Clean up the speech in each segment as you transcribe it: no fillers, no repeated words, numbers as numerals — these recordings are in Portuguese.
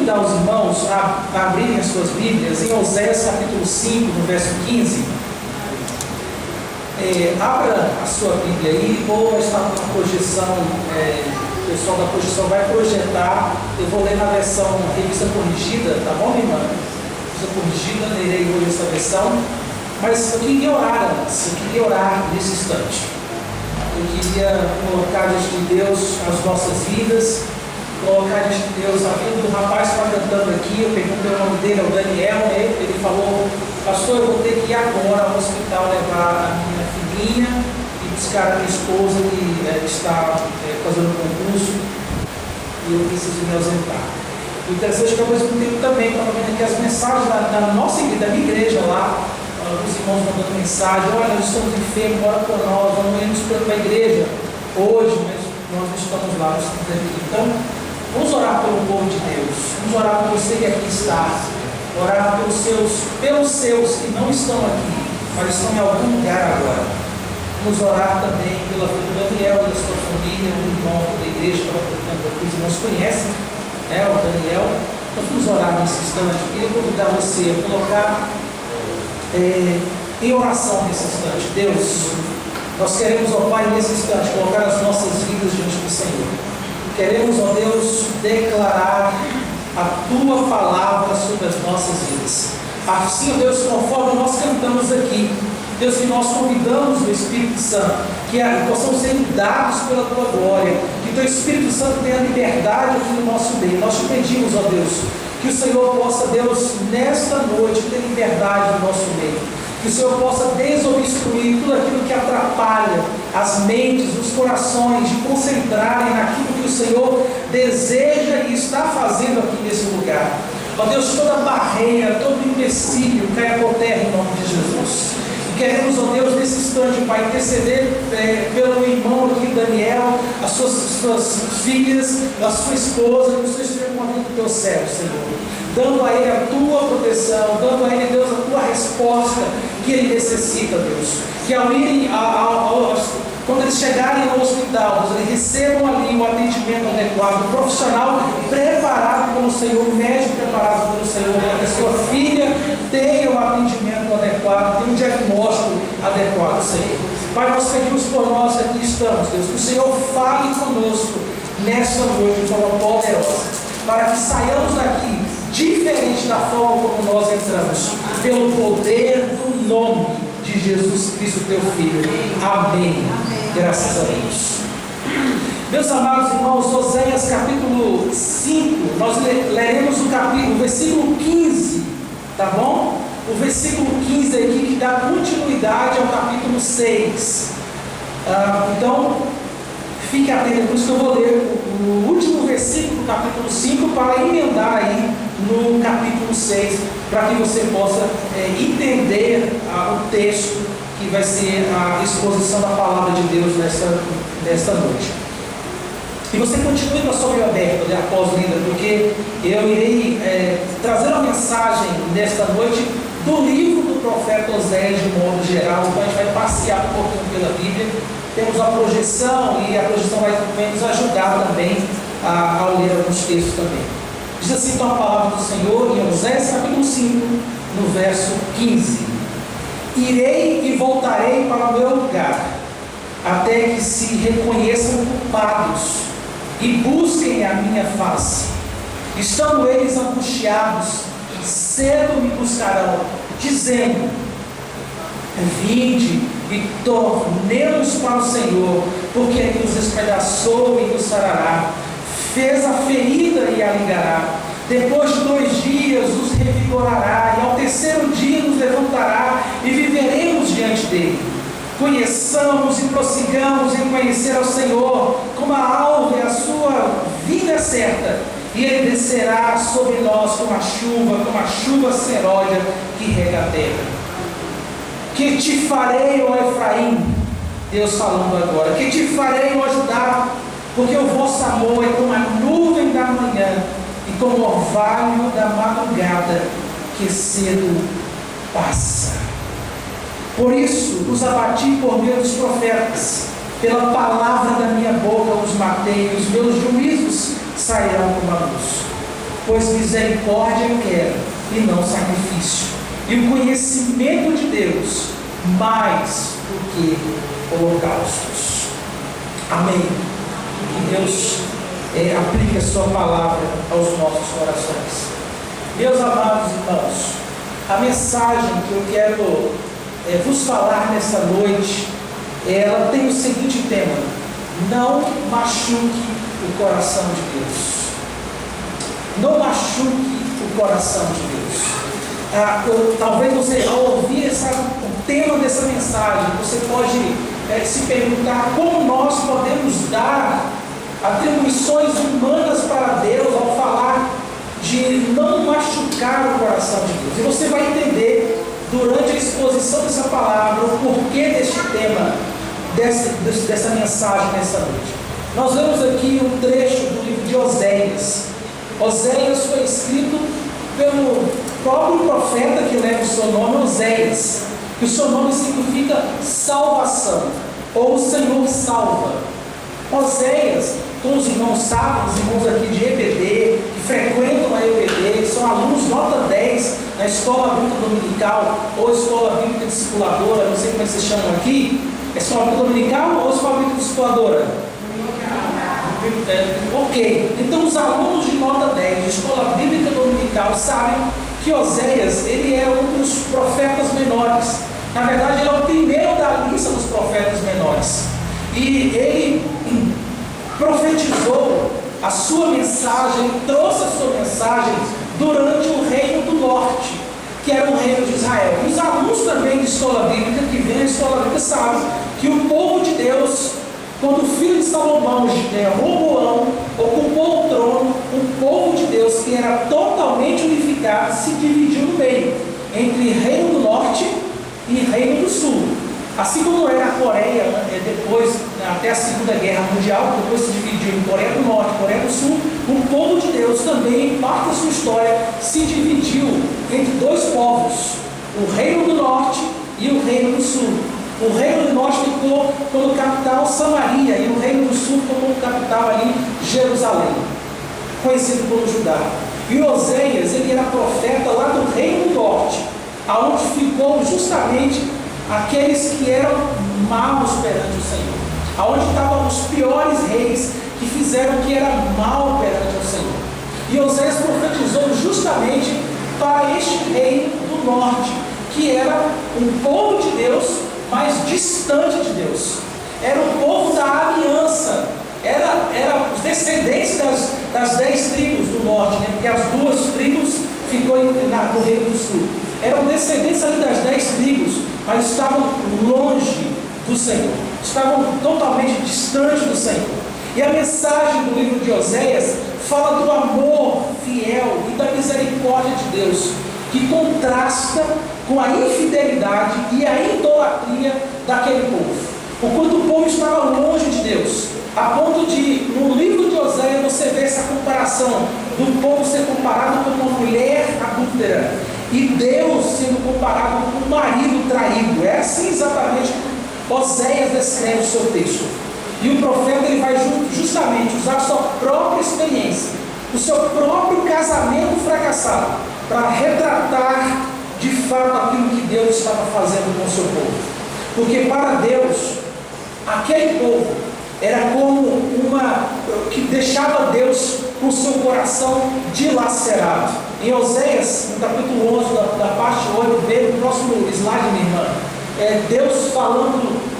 convidar os irmãos a abrirem as suas Bíblias em Oséias capítulo 5, no verso 15. Abra a sua Bíblia aí, ou vai estar com a projeção, o pessoal da projeção vai projetar. Eu vou ler na versão revista corrigida, tá bom, minha irmã? Revista corrigida, lerei hoje essa versão. Mas eu queria orar antes, eu queria orar nesse instante. Eu queria colocar diante de Deus as nossas vidas, colocar diante de Deus a vida do rapaz que está cantando aqui. Eu perguntei o nome dele, é o Daniel, né? Ele falou: pastor, eu vou ter que ir agora ao hospital levar a minha filhinha e buscar a minha esposa que está fazendo um concurso e eu preciso me ausentar. O interessante é que ao mesmo tempo também estava vendo aqui as mensagens da nossa igreja, da minha igreja lá, os irmãos mandando mensagem: olha, nós estamos enfermos, bora por nós, vamos irmos para a igreja hoje, mas nós não estamos lá, nós estamos aqui. Então, vamos orar pelo povo de Deus, vamos orar por você que aqui está, orar pelos seus que não estão aqui, mas estão em algum lugar agora. Vamos orar também pela vida do Daniel e da sua família, o irmão da igreja, que os irmãos conhecem, o Daniel. Nós vamos orar nesse instante. Eu queria convidar você a colocar em oração nesse instante. Deus, nós queremos, ó Pai, nesse instante, colocar as nossas vidas diante do Senhor. Queremos, ó Deus, declarar a Tua palavra sobre as nossas vidas. Assim, ó Deus, conforme nós cantamos aqui, Deus, que nós convidamos o Espírito Santo, que possamos ser dados pela Tua glória, que o Teu Espírito Santo tenha liberdade aqui no nosso meio. Nós te pedimos, ó Deus, que o Senhor possa, Deus, nesta noite, ter liberdade no nosso meio. Que o Senhor possa desobstruir tudo aquilo que atrapalha as mentes, os corações, de concentrarem naquilo que o Senhor deseja e está fazendo aqui nesse lugar. Ó Deus, toda barreira, todo empecilho caia por terra em nome de Jesus. E queremos, ó Deus, nesse instante, Pai, interceder pelo irmão aqui, Daniel, as suas filhas, a sua esposa, que o Senhor esteja com a vida do Teu servo, Senhor. Dando a ele a Tua proteção, dando a ele, Deus, a Tua resposta que ele necessita, Deus. Que ao irem, quando eles chegarem no hospital, Deus, eles recebam ali o atendimento adequado, o profissional preparado pelo Senhor, o médico preparado pelo Senhor, para que a sua filha tenha o atendimento adequado, tenha um diagnóstico adequado, Senhor. Pai, nós pedimos por nós aqui estamos, Deus, que o Senhor fale conosco nesta noite de forma poderosa, para que saiamos daqui diferente da forma como nós entramos, pelo poder do nome de Jesus Cristo, Teu Filho. Amém. Graças a Deus. Meus amados irmãos, Oséias capítulo 5, nós leremos o versículo 15, tá bom? O versículo 15 aqui que dá continuidade ao capítulo 6. Então, fique atento, por isso que eu vou ler o último versículo do capítulo 5 para emendar aí no capítulo 6, para que você possa entender o texto que vai ser a exposição da palavra de Deus nesta noite. E você continue com a sua Bíblia aberta, após lida, porque eu irei trazer uma mensagem nesta noite do livro do profeta Oséias de modo geral. Então a gente vai passear um pouquinho pela Bíblia. Temos a projeção e a projeção vai nos ajudar também a ler alguns textos também. Diz assim então a palavra do Senhor em Oséias capítulo 5, no verso 15: irei e voltarei para o meu lugar, até que se reconheçam culpados e busquem a minha face. Estando eles angustiados, cedo me buscarão, dizendo: vinde e tornemos para o Senhor, porque Ele nos despedaçou e nos sarará, fez a ferida e a ligará. Depois de 2 dias nos revigorará, e ao terceiro dia nos levantará, e viveremos diante dele. Conheçamos e prossigamos em conhecer ao Senhor, como a alva a sua vida é certa, e Ele descerá sobre nós como a chuva seródia que rega a terra. Que te farei, ó Efraim, Deus falando agora, que te farei, ó Judá, porque o vosso amor é como a nuvem da manhã e como o orvalho da madrugada que cedo passa. Por isso os abati por meio dos profetas, pela palavra da minha boca os matei, os meus juízos sairão como a luz. pois misericórdia eu quero e não sacrifício, e o conhecimento de Deus mais do que holocaustos. Amém. Que Deus aplique a sua palavra aos nossos corações. Meus amados irmãos, a mensagem que eu quero vos falar nessa noite, ela tem o seguinte tema: não machuque o coração de Deus. Não machuque o coração de Deus. Talvez você, ao ouvir o tema dessa mensagem, você pode se perguntar como nós podemos dar atribuições humanas para Deus ao falar de não machucar o coração de Deus. E você vai entender durante a exposição dessa palavra o porquê deste tema, dessa mensagem nessa noite. Nós vemos aqui um trecho do livro de Oséias. Oséias foi escrito pelo próprio profeta que leva o seu nome, Oséias, que o seu nome significa salvação, ou o Senhor salva. Oséias, como os irmãos sabem, os irmãos aqui de EBD, que frequentam a EBD, são alunos nota 10 na Escola Bíblica Dominical, ou Escola Bíblica Discipuladora, não sei como é que vocês chamam aqui, Escola Bíblica Dominical ou Escola Bíblica Discipuladora? Ok, então os alunos de nota 10 de Escola Bíblica Dominical sabem que Oséias, ele é um dos profetas menores. Na verdade, ele é o primeiro da lista dos profetas menores. E ele profetizou a sua mensagem, trouxe a sua mensagem durante o reino do norte, que era o reino de Israel. E os alunos também de Escola Bíblica, que vêm à Escola Bíblica, sabem que o povo de Deus, quando o filho de Salomão, Roboão, ocupou o trono, o povo de Deus, que era totalmente unificado, se dividiu no meio, entre Reino do Norte e Reino do Sul. Assim como era a Coreia, depois, até a Segunda Guerra Mundial, depois se dividiu em Coreia do Norte e Coreia do Sul, o povo de Deus também, em parte da sua história, se dividiu entre dois povos, o Reino do Norte e o Reino do Sul. O Reino do Norte ficou como capital Samaria, e o Reino do Sul ficou como capital ali Jerusalém, conhecido como Judá. E Oséias, ele era profeta lá do Reino do Norte, aonde ficou justamente aqueles que eram maus perante o Senhor, aonde estavam os piores reis que fizeram o que era mal perante o Senhor. E Oséias profetizou justamente para este reino do norte, que era um povo de Deus, mas distante de Deus. Era o povo da aliança, era os descendentes das 10 tribos do norte, né? Porque as 2 tribos ficou no reino do sul. Eram descendentes ali das 10 tribos, mas estavam longe do Senhor, estavam totalmente distantes do Senhor. E a mensagem do livro de Oséias fala do amor fiel e da misericórdia de Deus, que contrasta com a infidelidade e a idolatria daquele povo. O quanto o povo estava longe de Deus, a ponto de, no livro de Oséias, você vê essa comparação do povo ser comparado com uma mulher adúltera e Deus sendo comparado com um marido traído. É assim exatamente que Oséias descreve o seu texto. E o profeta, ele vai justamente usar a sua própria experiência, o seu próprio casamento fracassado, para retratar de fato aquilo que Deus estava fazendo com o seu povo. Porque para Deus, aquele povo era como que deixava Deus com o seu coração dilacerado. Em Oséias, no capítulo 11, da parte 8, vê no próximo slide, minha irmã, Deus falando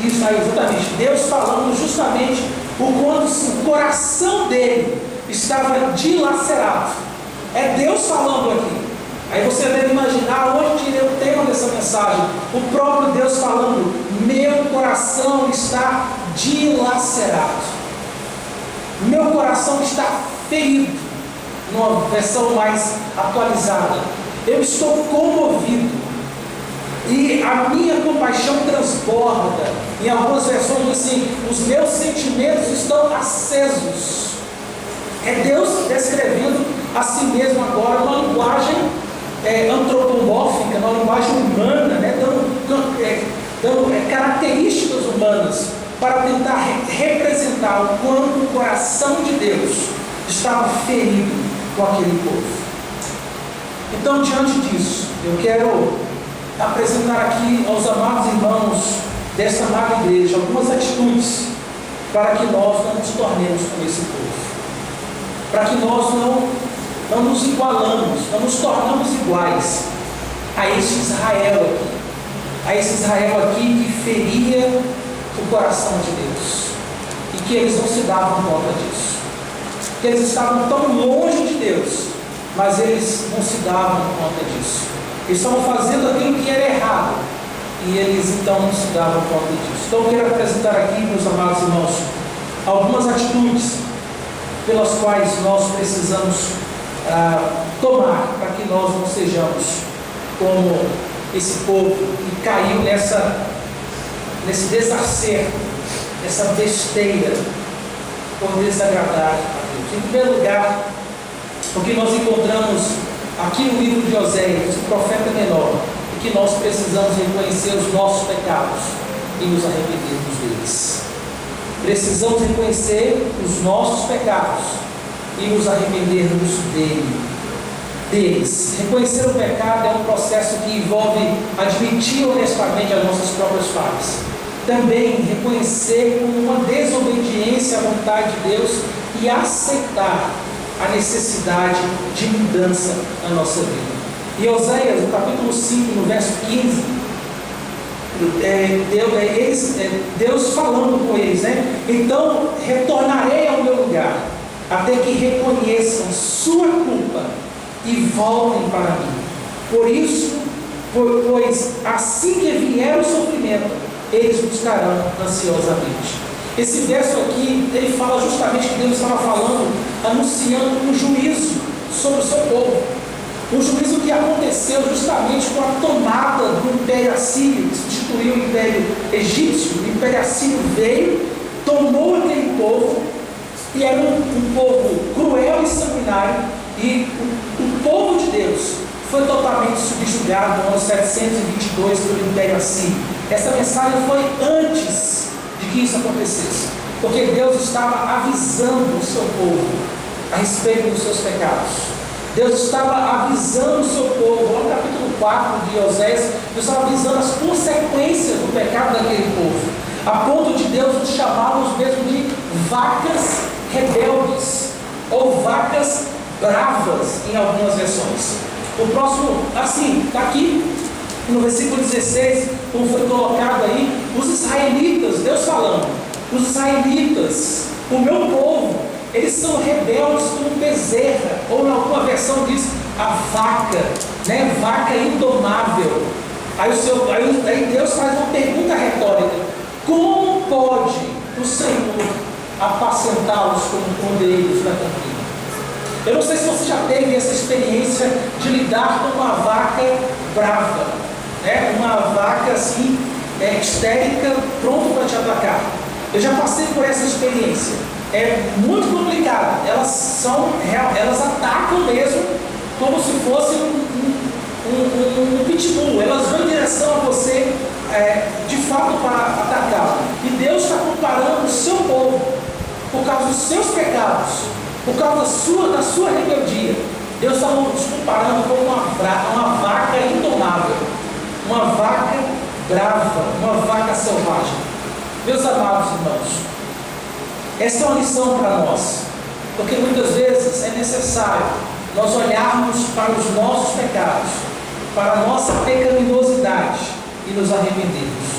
isso aí, exatamente, Deus falando justamente o quanto o coração dele estava dilacerado. É Deus falando aqui. Aí você deve imaginar onde tirei o tema dessa mensagem. O próprio Deus falando: meu coração está dilacerado, meu coração está ferido. Numa versão mais atualizada, eu estou comovido e a minha compaixão transborda. Em algumas versões assim, os meus sentimentos estão acesos. É Deus descrevendo a si mesmo agora uma linguagem antropomórfica, uma linguagem humana, né? dando características humanas para tentar representar o quanto o coração de Deus estava ferido, com aquele povo. Então, diante disso, eu quero apresentar aqui aos amados irmãos desta amada igreja algumas atitudes para que nós não nos tornemos como esse povo, para que nós não nos igualamos, não nos tornamos iguais a esse Israel aqui que feria o coração de Deus, e que eles não se davam conta disso, que eles estavam tão longe de Deus, mas eles não se davam conta disso. Eles estavam fazendo aquilo que era errado, e eles então não se davam conta disso. Então eu quero apresentar aqui, meus amados irmãos, algumas atitudes pelas quais nós precisamos tomar para que nós não sejamos como esse povo que caiu nesse desacerto, nessa besteira, por desagradar a Deus. Em primeiro lugar, o que nós encontramos aqui no livro de Oséias, o profeta menor, é que nós precisamos reconhecer os nossos pecados e nos arrependermos deles. Precisamos reconhecer os nossos pecados e nos arrependermos deles. Reconhecer o pecado é um processo que envolve admitir honestamente as nossas próprias falhas. Também reconhecer como uma desobediência à vontade de Deus e aceitar a necessidade de mudança na nossa vida. E Oséias, no capítulo 5, no verso 15, Deus falando com eles, né? Então retornarei ao meu lugar, até que reconheçam sua culpa e voltem para mim. Pois assim que vier o sofrimento, eles buscarão ansiosamente. Esse verso aqui, ele fala justamente que Deus estava falando, anunciando um juízo sobre o seu povo. Um juízo que aconteceu justamente com a tomada do Império Assírio, que substituiu o Império Egípcio. O Império Assírio veio, tomou aquele povo, e era um povo cruel e sanguinário, e o povo de Deus foi totalmente subjugado no ano 722 pelo Império Assírio. Essa mensagem foi antes de que isso acontecesse, porque Deus estava avisando o seu povo a respeito dos seus pecados. Deus estava avisando o seu povo, lá no capítulo 4 de Oséias, Deus estava avisando as consequências do pecado daquele povo, a ponto de Deus nos chamá-los mesmo de vacas rebeldes, ou vacas bravas, em algumas versões. O próximo, assim, está aqui, no versículo 16, como foi colocado aí, os israelitas, Deus falando, os israelitas, o meu povo, eles são rebeldes como bezerra, ou em alguma versão diz a vaca, né? Vaca indomável. Aí Deus faz uma pergunta retórica: como pode o Senhor apacentá-los como cordeiros da campina? Eu não sei se você já teve essa experiência de lidar com uma vaca brava, né? Uma vaca assim, histérica, pronta para te atacar. Eu já passei por essa experiência. É muito complicado. Elas atacam mesmo como se fosse um pitbull. Elas vão em direção a você, de fato, para atacar. E Deus está comparando o seu povo, por causa dos seus pecados, por causa da sua rebeldia. Deus está nos comparando com uma vaca indomável, uma vaca brava, uma vaca selvagem. Meus amados irmãos, essa é uma lição para nós, porque muitas vezes é necessário nós olharmos para os nossos pecados, para a nossa pecaminosidade e nos arrependermos.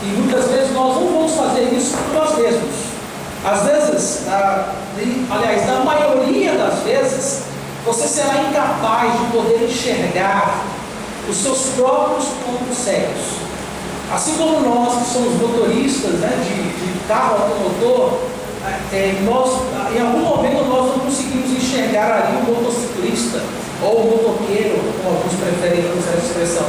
E muitas vezes nós não vamos fazer isso por nós mesmos. Às vezes, aliás, na maioria das vezes, você será incapaz de poder enxergar os seus próprios pontos cegos. Assim como nós que somos motoristas, né, de carro automotor, em algum momento nós não conseguimos enxergar ali o motociclista ou o motoqueiro, como alguns preferem usar essa expressão.